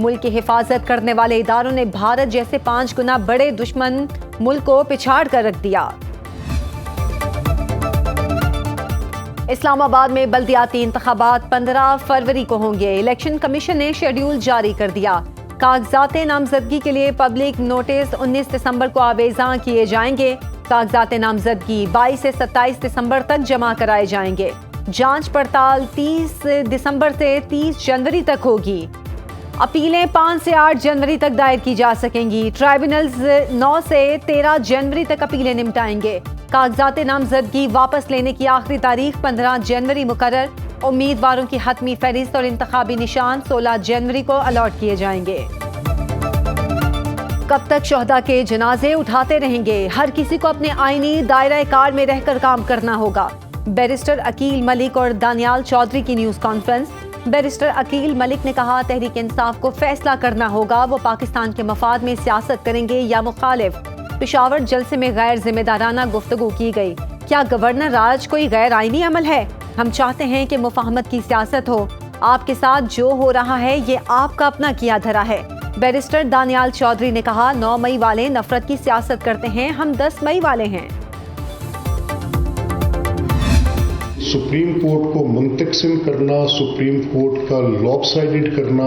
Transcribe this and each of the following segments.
ملک کی حفاظت کرنے والے اداروں نے بھارت جیسے 5 گنا بڑے دشمن ملک کو پچھاڑ کر رکھ دیا۔ اسلام آباد میں بلدیاتی انتخابات 15 فروری کو ہوں گے۔ الیکشن کمیشن نے شیڈیول جاری کر دیا۔ کاغذات نامزدگی کے لیے پبلک نوٹس 19 دسمبر کو آویزاں کیے جائیں گے۔ کاغذات نامزدگی 22 سے 27 دسمبر تک جمع کرائے جائیں گے۔ جانچ پڑتال 30 دسمبر سے 30 جنوری تک ہوگی۔ اپیلیں 5 سے 8 جنوری تک دائر کی جا سکیں گی۔ ٹرائبونلز 9 سے 13 جنوری تک اپیلیں نمٹائیں گے۔ کاغذات نامزدگی واپس لینے کی آخری تاریخ 15 جنوری مقرر۔ امیدواروں کی حتمی فہرست اور انتخابی نشان 16 جنوری کو الاٹ کیے جائیں گے۔ کب تک شہداء کے جنازے اٹھاتے رہیں گے؟ ہر کسی کو اپنے آئینی دائرہ کار میں رہ کر کام کرنا ہوگا۔ بیرسٹر عقیل ملک اور دانیال چودھری کی نیوز کانفرنس۔ بیرسٹر عقیل ملک نے کہا تحریک انصاف کو فیصلہ کرنا ہوگا، وہ پاکستان کے مفاد میں سیاست کریں گے یا مخالف۔ پشاور جلسے میں غیر ذمہ دارانہ گفتگو کی گئی۔ کیا گورنر راج کوئی غیر آئینی عمل ہے؟ ہم چاہتے ہیں کہ مفاہمت کی سیاست ہو۔ آپ کے ساتھ جو ہو رہا ہے یہ آپ کا اپنا کیا دھرا ہے۔ بیرسٹر دانیال چودھری نے کہا 9 مئی والے نفرت کی سیاست کرتے ہیں، ہم 10 مئی والے ہیں۔ سپریم کورٹ کو منتقسم کرنا، سپریم کورٹ کا لاب سائڈڈ کرنا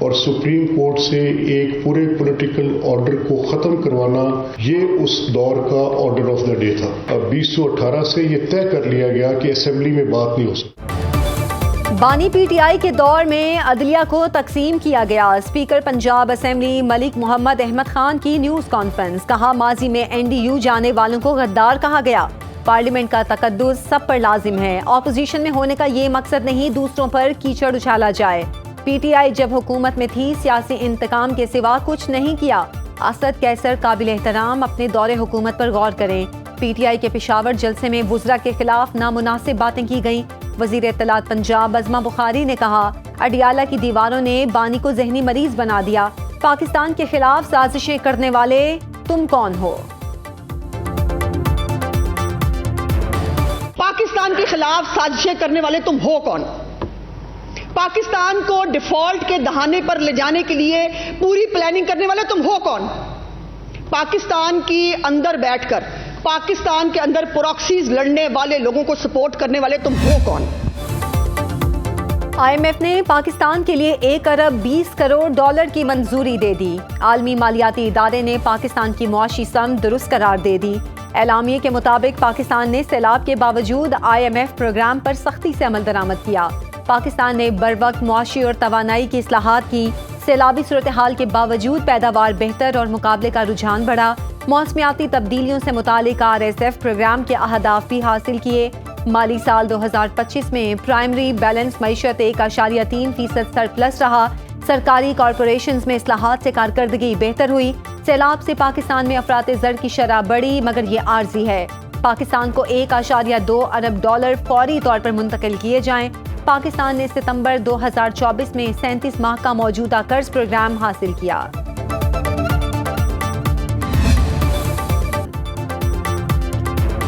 اور سپریم کورٹ سے ایک پورے پولیٹیکل آرڈر کو ختم کروانا، یہ اس دور کا آرڈر آف دا ڈے تھا۔ اب 2018 سے یہ طے کر لیا گیا کہ اسمبلی میں بات نہیں ہو سکتی۔ بانی پی ٹی آئی کے دور میں عدلیہ کو تقسیم کیا گیا۔ اسپیکر پنجاب اسمبلی ملک محمد احمد خان کی نیوز کانفرنس۔ کہا ماضی میں این ڈی یو جانے والوں کو غدار کہا گیا۔ پارلیمنٹ کا تقدس سب پر لازم ہے۔ اپوزیشن میں ہونے کا یہ مقصد نہیں دوسروں پر کیچڑ اچھالا جائے۔ پی ٹی آئی جب حکومت میں تھی سیاسی انتقام کے سوا کچھ نہیں کیا۔ اسد کیسر قابل احترام، اپنے دور حکومت پر غور کریں۔ پی ٹی آئی کے پشاور جلسے میں وزراء کے خلاف نامناسب باتیں کی گئیں۔ وزیر اطلاعات پنجاب عظمہ بخاری نے کہا اڈیالہ کی دیواروں نے بانی کو ذہنی مریض بنا دیا۔ پاکستان کے خلاف سازشیں کرنے والے تم کون ہو؟ پاکستان کے خلاف سازشیں کرنے والے تم ہو کون؟ پاکستان کو ڈیفالٹ کے دہانے پر لے جانے کے لیے پوری پلاننگ کرنے والے تم ہو کون؟ پاکستان کی اندر بیٹھ کر پاکستان کے اندر پراکسیز لڑنے والے لوگوں کو سپورٹ کرنے والے تم ہو کون؟ آئی ایم ایف نے پاکستان کے لیے 1 ارب 20 کروڑ ڈالر کی منظوری دے دی۔ عالمی مالیاتی ادارے نے پاکستان کی معاشی سمت درست قرار دے دی۔ اعلامیے کے مطابق پاکستان نے سیلاب کے باوجود آئی ایم ایف پروگرام پر سختی سے عمل درآمد کیا۔ پاکستان نے بروقت معاشی اور توانائی کی اصلاحات کی۔ سیلابی صورتحال کے باوجود پیداوار بہتر اور مقابلے کا رجحان بڑھا۔ موسمیاتی تبدیلیوں سے متعلق آر ایس ایف پروگرام کے اہداف بھی حاصل کیے۔ مالی سال 2025 میں پرائمری بیلنس معیشت 1.3% سرپلس رہا۔ سرکاری کارپوریشنز میں اصلاحات سے کارکردگی بہتر ہوئی۔ سیلاب سے پاکستان میں افراط زر کی شرح بڑھی مگر یہ عارضی ہے۔ پاکستان کو 1.2 ارب ڈالر فوری طور پر منتقل کیے جائیں۔ پاکستان نے ستمبر 2024 میں 37 ماہ کا موجودہ قرض پروگرام حاصل کیا۔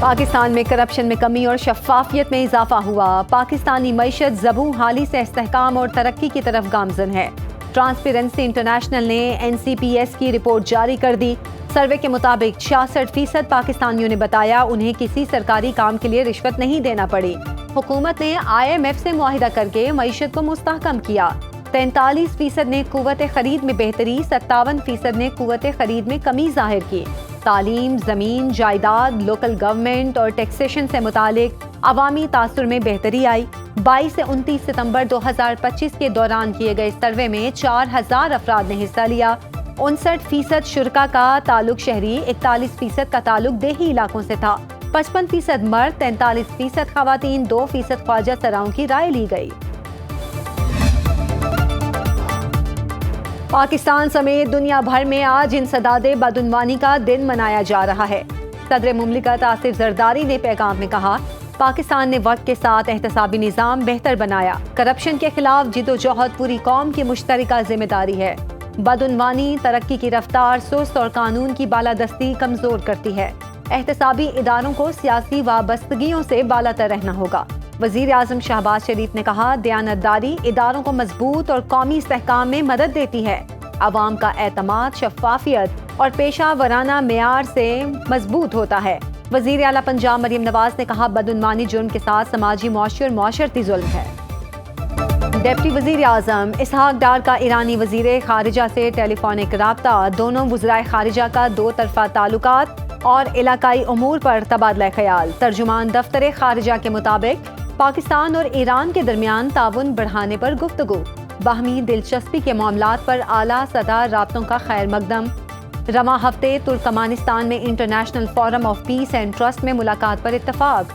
پاکستان میں کرپشن میں کمی اور شفافیت میں اضافہ ہوا۔ پاکستانی معیشت زبوں حالی سے استحکام اور ترقی کی طرف گامزن ہے۔ ٹرانسپیرنسی انٹرنیشنل نے این سی پی ایس کی رپورٹ جاری کر دی۔ سروے کے مطابق 66% پاکستانیوں نے بتایا انہیں کسی سرکاری کام کے لیے رشوت نہیں دینا پڑی۔ حکومت نے آئی ایم ایف سے معاہدہ کر کے معیشت کو مستحکم کیا۔ 43% نے قوت خرید میں بہتری، 57% نے قوت خرید میں کمی ظاہر کی۔ تعلیم، زمین، جائیداد، لوکل گورنمنٹ اور ٹیکسیشن سے متعلق عوامی تاثر میں بہتری آئی۔ 22 سے 29 ستمبر 2025 کے دوران کیے گئے سروے میں 4000 افراد نے حصہ لیا۔ 59% شرکا کا تعلق شہری، 41% کا تعلق دیہی علاقوں سے تھا۔ 55% مرد، 43% خواتین، 2% خواجہ سراؤں کی رائے لی گئی۔ پاکستان سمیت دنیا بھر میں آج انسداد بدعنوانی کا دن منایا جا رہا ہے۔ صدر مملکت آصف زرداری نے پیغام میں کہا پاکستان نے وقت کے ساتھ احتسابی نظام بہتر بنایا۔ کرپشن کے خلاف جدوجہد پوری قوم کی مشترکہ ذمہ داری ہے۔ بدعنوانی ترقی کی رفتار سست اور قانون کی بالادستی کمزور کرتی ہے۔ احتسابی اداروں کو سیاسی وابستگیوں سے بالاتر رہنا ہوگا۔ وزیر اعظم شہباز شریف نے کہا دیانتداری اداروں کو مضبوط اور قومی استحکام میں مدد دیتی ہے. عوام کا اعتماد شفافیت اور پیشہ ورانہ معیار سے مضبوط ہوتا ہے. وزیر اعلیٰ پنجاب مریم نواز نے کہا بدعنوانی جرم کے ساتھ سماجی معاشی اور معاشرتی ظلم ہے. ڈپٹی وزیر اعظم اسحاق ڈار کا ایرانی وزیر خارجہ سے ٹیلی فونک رابطہ. دونوں وزرائے خارجہ کا دو طرفہ تعلقات اور علاقائی امور پر تبادلہ خیال. ترجمان دفتر خارجہ کے مطابق پاکستان اور ایران کے درمیان تعاون بڑھانے پر گفتگو. باہمی دلچسپی کے معاملات پر اعلیٰ سطح رابطوں کا خیر مقدم. رواں ہفتے ترکمانستان میں international forum of peace and trust میں ملاقات پر اتفاق.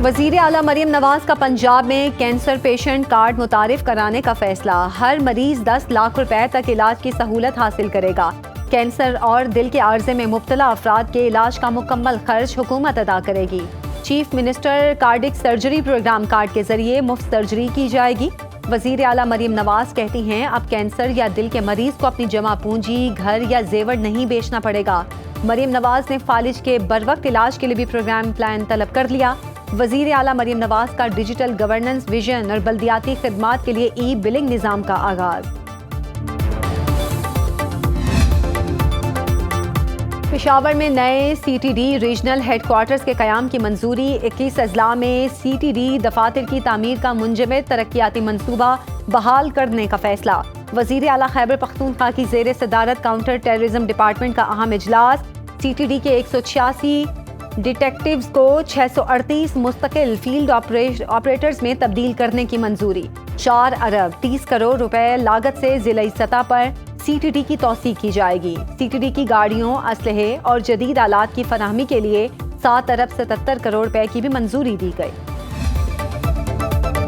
وزیر اعلیٰ مریم نواز کا پنجاب میں کینسر پیشنٹ کارڈ متعارف کرانے کا فیصلہ. ہر مریض 10 لاکھ روپے تک علاج کی سہولت حاصل کرے گا. کینسر اور دل کے عارضے میں مبتلا افراد کے علاج کا مکمل خرچ حکومت ادا کرے گی. Chief minister cardiac surgery programme card کے ذریعے مفت سرجری کی جائے گی. وزیر اعلیٰ مریم نواز کہتی ہیں اب کینسر یا دل کے مریض کو اپنی جمع پونجی گھر یا زیور نہیں بیچنا پڑے گا. مریم نواز نے فالج کے بروقت علاج کے لیے بھی پروگرام پلان طلب کر لیا. وزیر اعلیٰ مریم نواز کا ڈیجیٹل گورننس ویژن اور بلدیاتی خدمات کے لیے ای بلنگ نظام کا آغاز. پشاور میں نئے C T D regional headquarters کے قیام کی منظوری. 21 اضلاع میں سی ٹی ڈی دفاتر کی تعمیر کا منجمد ترقیاتی منصوبہ بحال کرنے کا فیصلہ. وزیر اعلیٰ خیبر پختونخوا کی زیر صدارت کاؤنٹر ٹیررزم ڈپارٹمنٹ کا اہم اجلاس. سی ٹی ڈی کے 186 ڈیٹیکٹیوز کو 638 مستقل فیلڈ آپریٹرز میں تبدیل کرنے کی منظوری. 4 ارب 30 کروڑ روپے لاگت سے ضلعی سطح پر سی ٹی ڈی کی توسیع کی جائے گی. سی ٹی ڈی کی گاڑیوں، اسلحے اور جدید آلات کی فراہمی کے لیے 7 ارب 77 کروڑ روپے کی بھی منظوری دی گئی.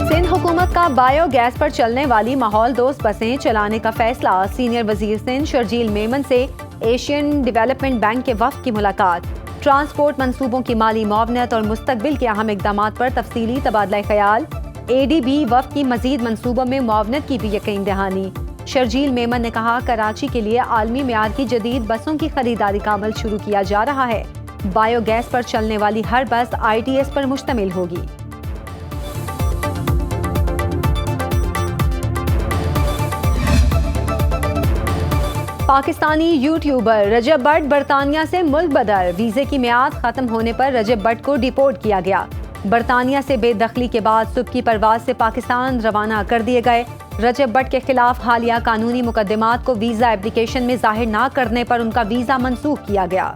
سندھ حکومت کا بایو گیس پر چلنے والی ماحول دوست بسیں چلانے کا فیصلہ. سینئر وزیر سندھ شرجیل میمن سے ایشین ڈیولپمنٹ بینک کے وفد کی ملاقات. ٹرانسپورٹ منصوبوں کی مالی معاونت اور مستقبل کے اہم اقدامات پر تفصیلی تبادلہ خیال. اے ڈی بی وفد کی مزید منصوبوں میں معاونت کی بھی یقین دہانی. شرجیل میمن نے کہا کراچی کے لیے عالمی معیار کی جدید بسوں کی خریداری کا عمل شروع کیا جا رہا ہے. بایو گیس پر چلنے والی ہر بس آئی ٹی ایس پر مشتمل ہوگی. پاکستانی یوٹیوبر رجب بٹ برطانیہ سے ملک بدر. ویزے کی میعاد ختم ہونے پر رجب بٹ کو ڈیپورٹ کیا گیا. برطانیہ سے بے دخلی کے بعد صبح کی پرواز سے پاکستان روانہ کر دیے گئے. رجب بٹ کے خلاف حالیہ قانونی مقدمات کو ویزا اپلیکیشن میں ظاہر نہ کرنے پر ان کا ویزا منسوخ کیا گیا.